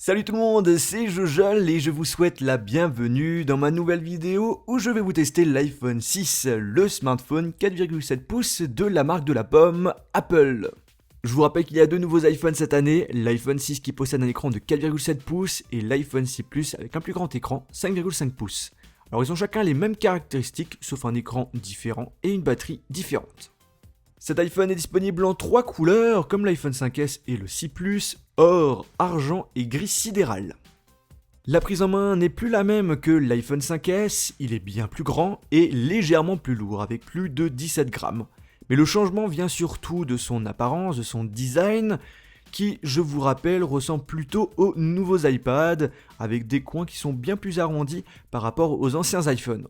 Salut tout le monde, c'est Jojol et je vous souhaite la bienvenue dans ma nouvelle vidéo où je vais vous tester l'iPhone 6, le smartphone 4,7 pouces de la marque de la pomme, Apple. Je vous rappelle qu'il y a deux nouveaux iPhones cette année, l'iPhone 6 qui possède un écran de 4,7 pouces et l'iPhone 6 Plus avec un plus grand écran, 5,5 pouces. Alors ils ont chacun les mêmes caractéristiques sauf un écran différent et une batterie différente. Cet iPhone est disponible en 3 couleurs, comme l'iPhone 5S et le 6 Plus, or, argent et gris sidéral. La prise en main n'est plus la même que l'iPhone 5S, il est bien plus grand et légèrement plus lourd, avec plus de 17 grammes. Mais le changement vient surtout de son apparence, de son design, qui, je vous rappelle, ressemble plutôt aux nouveaux iPads, avec des coins qui sont bien plus arrondis par rapport aux anciens iPhones.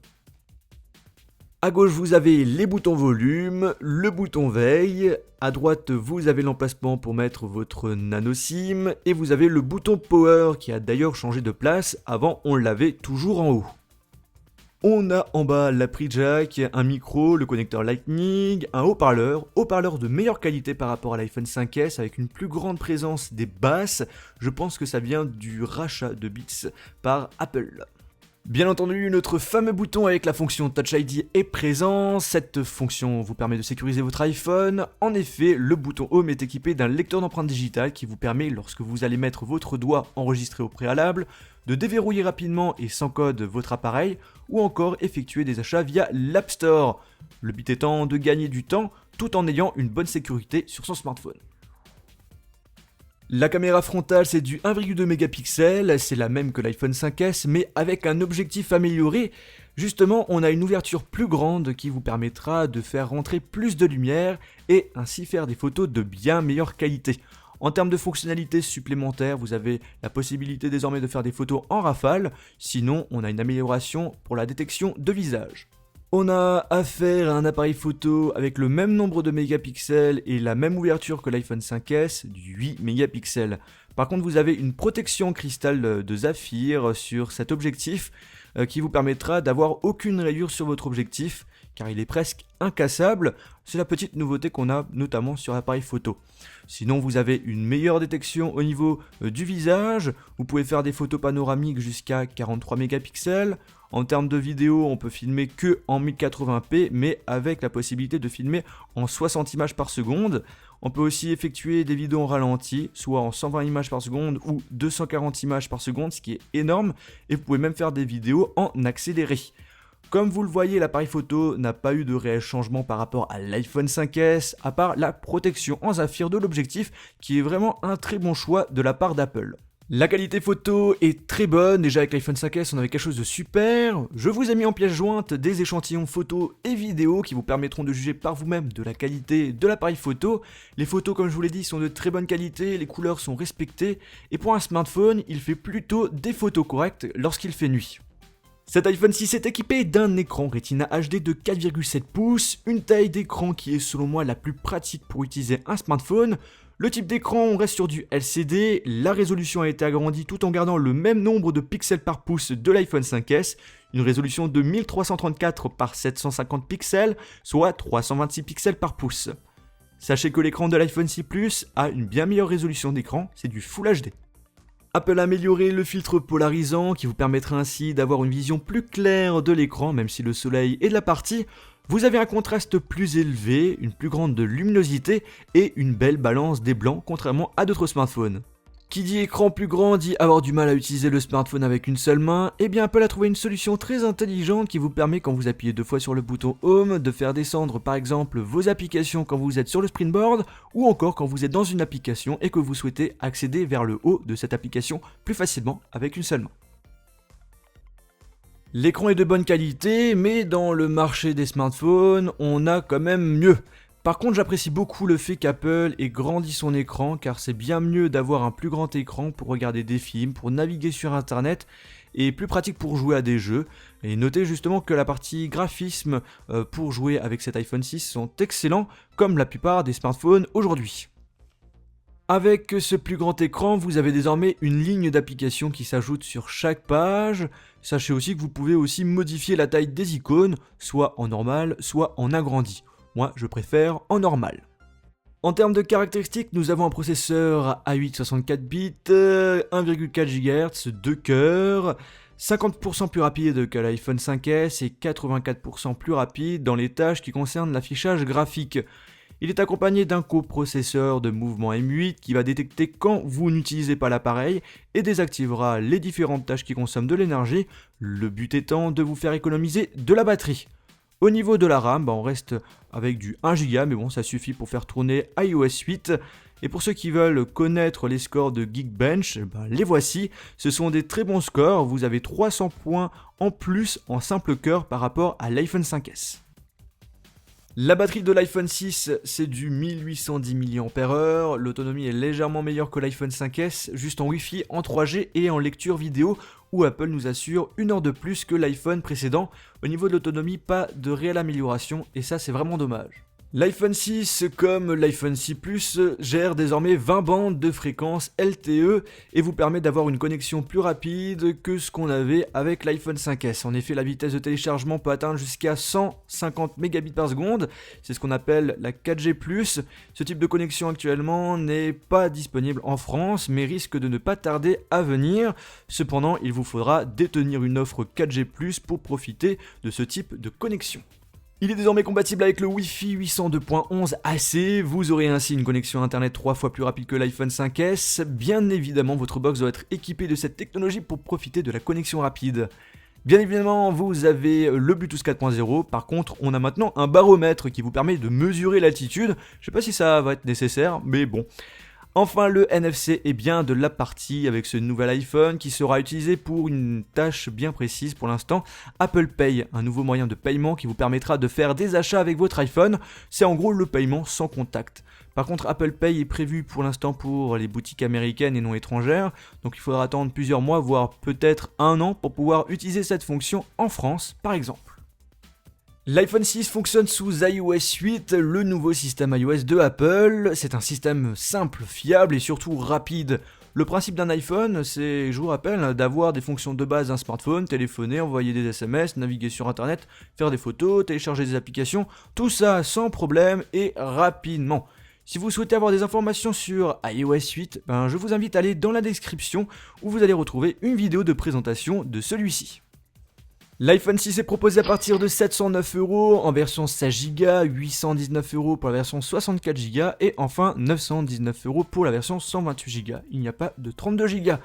À gauche, vous avez les boutons volume, le bouton veille. À droite, vous avez l'emplacement pour mettre votre nano SIM. Et vous avez le bouton power qui a d'ailleurs changé de place. Avant, on l'avait toujours en haut. On a en bas la prise jack, un micro, le connecteur Lightning, un haut-parleur de meilleure qualité par rapport à l'iPhone 5S avec une plus grande présence des basses. Je pense que ça vient du rachat de Beats par Apple. Bien entendu, notre fameux bouton avec la fonction Touch ID est présent. Cette fonction vous permet de sécuriser votre iPhone. En effet, le bouton Home est équipé d'un lecteur d'empreintes digitales qui vous permet, lorsque vous allez mettre votre doigt enregistré au préalable, de déverrouiller rapidement et sans code votre appareil, ou encore effectuer des achats via l'App Store. Le but étant de gagner du temps tout en ayant une bonne sécurité sur son smartphone. La caméra frontale c'est du 1,2 mégapixels, c'est la même que l'iPhone 5S mais avec un objectif amélioré. Justement, on a une ouverture plus grande qui vous permettra de faire rentrer plus de lumière et ainsi faire des photos de bien meilleure qualité. En termes de fonctionnalités supplémentaires, vous avez la possibilité désormais de faire des photos en rafale, sinon on a une amélioration pour la détection de visage. On a affaire à un appareil photo avec le même nombre de mégapixels et la même ouverture que l'iPhone 5S, du 8 mégapixels. Par contre, vous avez une protection cristal de saphir sur cet objectif qui vous permettra d'avoir aucune rayure sur votre objectif car il est presque incassable. C'est la petite nouveauté qu'on a notamment sur l'appareil photo. Sinon, vous avez une meilleure détection au niveau du visage. Vous pouvez faire des photos panoramiques jusqu'à 43 mégapixels. En termes de vidéo, on peut filmer que en 1080p, mais avec la possibilité de filmer en 60 images par seconde. On peut aussi effectuer des vidéos en ralenti, soit en 120 images par seconde ou 240 images par seconde, ce qui est énorme. Et vous pouvez même faire des vidéos en accéléré. Comme vous le voyez, l'appareil photo n'a pas eu de réel changement par rapport à l'iPhone 5S, à part la protection en saphir de l'objectif, qui est vraiment un très bon choix de la part d'Apple. La qualité photo est très bonne, déjà avec l'iPhone 5S on avait quelque chose de super. Je vous ai mis en pièce jointe des échantillons photos et vidéos qui vous permettront de juger par vous-même de la qualité de l'appareil photo. Les photos comme je vous l'ai dit sont de très bonne qualité, les couleurs sont respectées et pour un smartphone il fait plutôt des photos correctes lorsqu'il fait nuit. Cet iPhone 6 est équipé d'un écran Retina HD de 4,7 pouces, une taille d'écran qui est selon moi la plus pratique pour utiliser un smartphone. Le type d'écran, on reste sur du LCD, la résolution a été agrandie tout en gardant le même nombre de pixels par pouce de l'iPhone 5S, une résolution de 1334 par 750 pixels, soit 326 pixels par pouce. Sachez que l'écran de l'iPhone 6 Plus a une bien meilleure résolution d'écran, c'est du Full HD. Apple a amélioré le filtre polarisant qui vous permettra ainsi d'avoir une vision plus claire de l'écran même si le soleil est de la partie. Vous avez un contraste plus élevé, une plus grande luminosité et une belle balance des blancs contrairement à d'autres smartphones. Qui dit écran plus grand dit avoir du mal à utiliser le smartphone avec une seule main, et bien Apple a trouvé une solution très intelligente qui vous permet quand vous appuyez 2 fois sur le bouton Home de faire descendre par exemple vos applications quand vous êtes sur le Springboard ou encore quand vous êtes dans une application et que vous souhaitez accéder vers le haut de cette application plus facilement avec une seule main. L'écran est de bonne qualité, mais dans le marché des smartphones, on a quand même mieux. Par contre, j'apprécie beaucoup le fait qu'Apple ait grandi son écran, car c'est bien mieux d'avoir un plus grand écran pour regarder des films, pour naviguer sur internet, et plus pratique pour jouer à des jeux. Et notez justement que la partie graphisme pour jouer avec cet iPhone 6 sont excellents, comme la plupart des smartphones aujourd'hui. Avec ce plus grand écran, vous avez désormais une ligne d'applications qui s'ajoute sur chaque page. Sachez aussi que vous pouvez aussi modifier la taille des icônes, soit en normal, soit en agrandi. Moi, je préfère en normal. En termes de caractéristiques, nous avons un processeur A8 64 bits, 1,4 GHz, 2 cœurs, 50% plus rapide que l'iPhone 5S et 84% plus rapide dans les tâches qui concernent l'affichage graphique. Il est accompagné d'un coprocesseur de mouvement M8 qui va détecter quand vous n'utilisez pas l'appareil et désactivera les différentes tâches qui consomment de l'énergie, le but étant de vous faire économiser de la batterie. Au niveau de la RAM, on reste avec du 1 Go, mais bon, ça suffit pour faire tourner iOS 8. Et pour ceux qui veulent connaître les scores de Geekbench, les voici. Ce sont des très bons scores, vous avez 300 points en plus en simple cœur par rapport à l'iPhone 5S. La batterie de l'iPhone 6, c'est du 1810 mAh, l'autonomie est légèrement meilleure que l'iPhone 5S, juste en Wi-Fi, en 3G et en lecture vidéo, où Apple nous assure 1 heure de plus que l'iPhone précédent. Au niveau de l'autonomie, pas de réelle amélioration, et ça c'est vraiment dommage. L'iPhone 6, comme l'iPhone 6 Plus, gère désormais 20 bandes de fréquence LTE et vous permet d'avoir une connexion plus rapide que ce qu'on avait avec l'iPhone 5S. En effet, la vitesse de téléchargement peut atteindre jusqu'à 150 mégabits par seconde, c'est ce qu'on appelle la 4G+. Ce type de connexion actuellement n'est pas disponible en France, mais risque de ne pas tarder à venir. Cependant, il vous faudra détenir une offre 4G+, pour profiter de ce type de connexion. Il est désormais compatible avec le Wi-Fi 802.11 AC, vous aurez ainsi une connexion internet 3 fois plus rapide que l'iPhone 5S. Bien évidemment, votre box doit être équipée de cette technologie pour profiter de la connexion rapide. Bien évidemment, vous avez le Bluetooth 4.0, par contre, on a maintenant un baromètre qui vous permet de mesurer l'altitude. Je sais pas si ça va être nécessaire, mais bon. Enfin, le NFC est bien de la partie avec ce nouvel iPhone qui sera utilisé pour une tâche bien précise pour l'instant. Apple Pay, un nouveau moyen de paiement qui vous permettra de faire des achats avec votre iPhone. C'est en gros le paiement sans contact. Par contre, Apple Pay est prévu pour l'instant pour les boutiques américaines et non étrangères. Donc il faudra attendre plusieurs mois, voire peut-être 1 an pour pouvoir utiliser cette fonction en France, par exemple. L'iPhone 6 fonctionne sous iOS 8, le nouveau système iOS de Apple. C'est un système simple, fiable et surtout rapide. Le principe d'un iPhone, c'est, je vous rappelle, d'avoir des fonctions de base d'un smartphone, téléphoner, envoyer des SMS, naviguer sur internet, faire des photos, télécharger des applications, tout ça sans problème et rapidement. Si vous souhaitez avoir des informations sur iOS 8, je vous invite à aller dans la description où vous allez retrouver une vidéo de présentation de celui-ci. L'iPhone 6 est proposé à partir de 709€ en version 16Go, 819€ pour la version 64Go et enfin 919€ pour la version 128Go. Il n'y a pas de 32Go.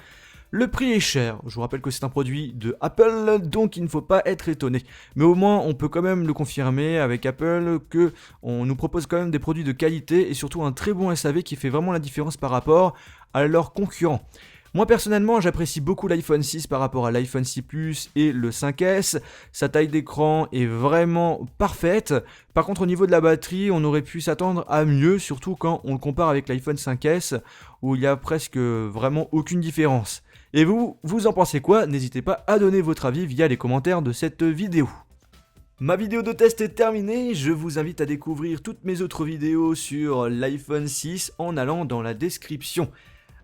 Le prix est cher, je vous rappelle que c'est un produit de Apple, donc il ne faut pas être étonné. Mais au moins on peut quand même le confirmer avec Apple que on nous propose quand même des produits de qualité et surtout un très bon SAV qui fait vraiment la différence par rapport à leurs concurrents. Moi personnellement, j'apprécie beaucoup l'iPhone 6 par rapport à l'iPhone 6 Plus et le 5S. Sa taille d'écran est vraiment parfaite. Par contre, au niveau de la batterie, on aurait pu s'attendre à mieux, surtout quand on le compare avec l'iPhone 5S, où il y a presque vraiment aucune différence. Et vous en pensez quoi? N'hésitez pas à donner votre avis via les commentaires de cette vidéo. Ma vidéo de test est terminée, je vous invite à découvrir toutes mes autres vidéos sur l'iPhone 6 en allant dans la description.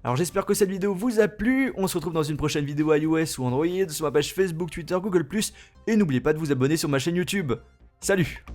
Alors j'espère que cette vidéo vous a plu, on se retrouve dans une prochaine vidéo iOS ou Android, sur ma page Facebook, Twitter, Google+, et n'oubliez pas de vous abonner sur ma chaîne YouTube. Salut!